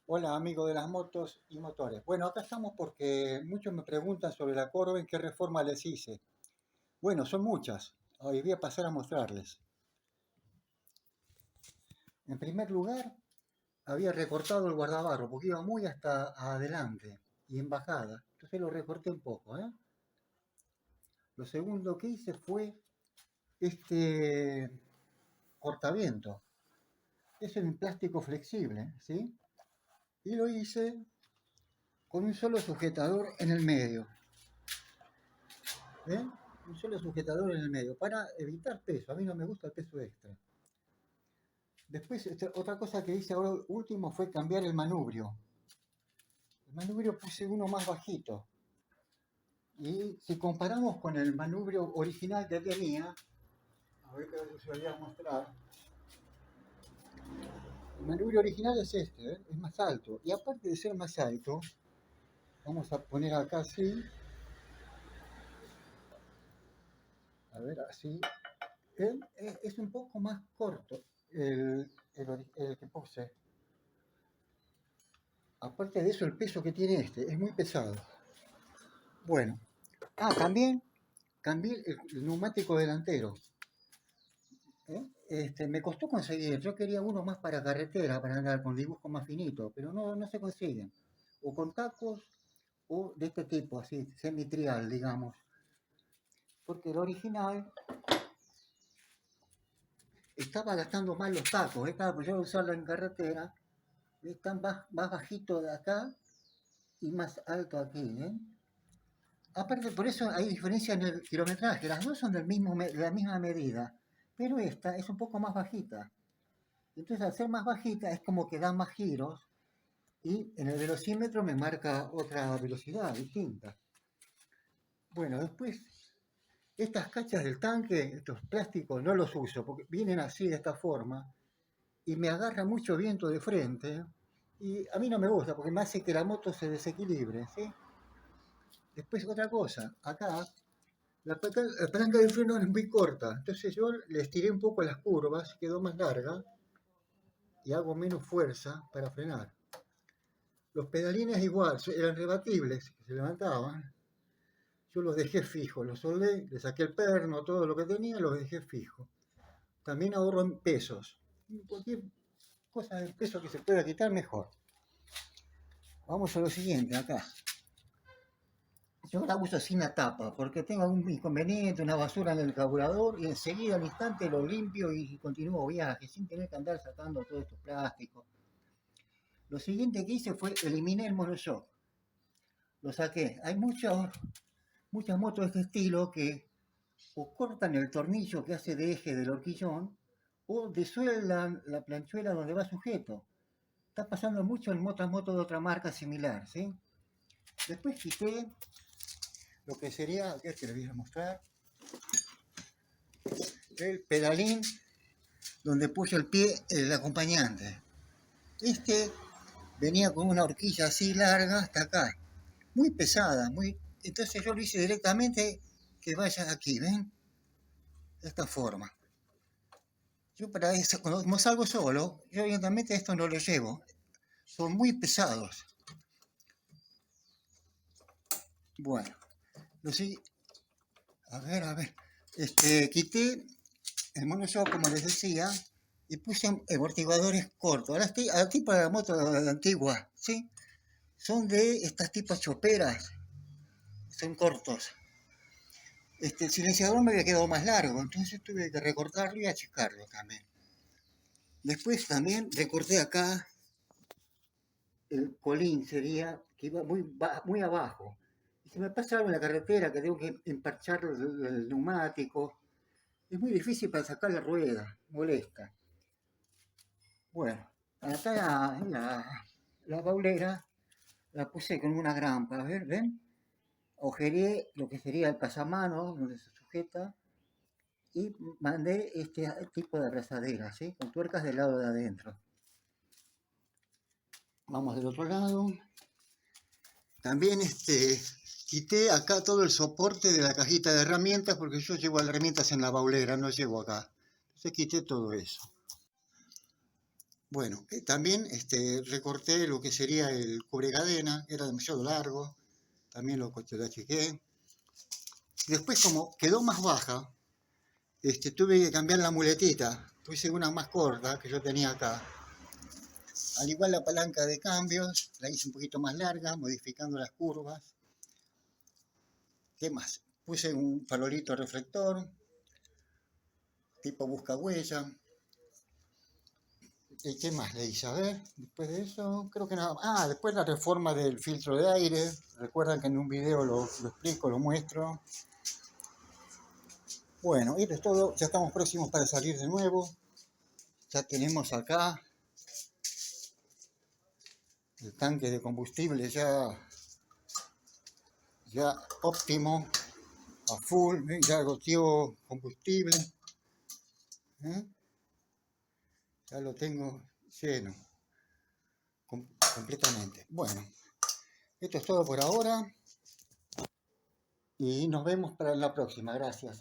Hola, amigo de las motos y motores. Bueno, acá estamos porque muchos me preguntan sobre la Corben, qué reforma les hice. Bueno, son muchas. Hoy voy a pasar a mostrarles. En primer lugar, había recortado el guardabarro porque iba muy hasta adelante y en bajada. Entonces lo recorté un poco, ¿eh? Lo segundo que hice fue este cortaviento. Es un plástico flexible, ¿sí? Y lo hice con un solo sujetador en el medio. ¿Ven? Un solo sujetador en el medio, para evitar peso. A mí no me gusta el peso extra. Después, otra cosa que hice ahora último fue cambiar el manubrio. El manubrio puse uno más bajito. Y si comparamos con el manubrio original que tenía, a ver que se lo voy a mostrar. El manubrio original es este, ¿eh? Es más alto. Y aparte de ser más alto, vamos a poner acá así. A ver, así. Es un poco más corto el que puse. Aparte de eso, el peso que tiene este es muy pesado. Bueno, también cambié el neumático delantero. ¿Eh? Me costó conseguir, yo quería uno más para carretera, para andar con dibujos más finitos, pero no se consiguen. O con tacos o de este tipo, así, semitrial, digamos. Porque el original estaba gastando mal los tacos, pues yo usarlo en carretera, están más bajito de acá y más alto aquí, ¿eh? Aparte, por eso hay diferencia en el kilometraje. Las dos son de la misma medida, pero esta es un poco más bajita. Entonces, al ser más bajita, es como que da más giros y en el velocímetro me marca otra velocidad distinta. Bueno, después, estas cachas del tanque, estos plásticos, no los uso porque vienen así de esta forma y me agarra mucho viento de frente y a mí no me gusta porque me hace que la moto se desequilibre, ¿sí? Después, otra cosa, acá la palanca de freno es muy corta, entonces yo le estiré un poco las curvas, quedó más larga y hago menos fuerza para frenar. Los pedalines igual, eran rebatibles, se levantaban. Yo los dejé fijos, los soldé, le saqué el perno, todo lo que tenía, los dejé fijos. También ahorro en pesos. Cualquier cosa de peso que se pueda quitar, mejor. Vamos a lo siguiente, acá. Yo la uso sin la tapa porque tengo algún inconveniente, una basura en el carburador y enseguida al instante lo limpio y continúo viaje sin tener que andar sacando todos estos plásticos. Lo siguiente que hice fue eliminar el monoshock. Lo saqué. Hay muchas motos de este estilo que o cortan el tornillo que hace de eje del horquillón o desueldan la planchuela donde va sujeto. Está pasando mucho en otras motos de otra marca similar, ¿sí? Después quité lo que sería, que les voy a mostrar, el pedalín donde puso el pie el acompañante. Este venía con una horquilla así larga hasta acá, muy pesada, entonces yo lo hice directamente que vaya aquí, ¿ven? De esta forma. Yo para eso, como salgo solo, yo evidentemente esto no lo llevo, son muy pesados. Bueno, lo sí, a ver, quité el monoshock como les decía y puse amortiguadores cortos. Ahora estoy aquí para la moto antigua, ¿sí? Son de estas tipas choperas, son cortos. El silenciador me había quedado más largo, entonces tuve que recortarlo y achicarlo también. Después también recorté acá el colín, sería que iba muy abajo. Y si me pasa algo en la carretera que tengo que emparchar el neumático, es muy difícil para sacar la rueda, molesta. Bueno, acá la baulera la puse con una grampa, a ver, ¿ven? Agujereé lo que sería el pasamanos, donde se sujeta, y mandé este tipo de abrazadera, ¿sí? Con tuercas del lado de adentro. Vamos del otro lado. También quité acá todo el soporte de la cajita de herramientas porque yo llevo las herramientas en la baulera, no llevo acá. Entonces quité todo eso. Bueno, también recorté lo que sería el cubrecadena, era demasiado largo, también lo achiqué. Después, como quedó más baja, tuve que cambiar la muletita, puse una más corta que yo tenía acá. Al igual la palanca de cambios, la hice un poquito más larga, modificando las curvas. ¿Qué más? Puse un farolito reflector, tipo busca huella. ¿Y qué más le hice? A ver, después de eso, creo que nada más. Ah, después la reforma del filtro de aire. Recuerdan que en un video lo explico, lo muestro. Bueno, esto es todo. Ya estamos próximos para salir de nuevo. Ya tenemos acá el tanque de combustible ya óptimo, a full, ya goteó combustible. ¿Eh? Ya lo tengo lleno completamente. Bueno, esto es todo por ahora y nos vemos para la próxima. Gracias.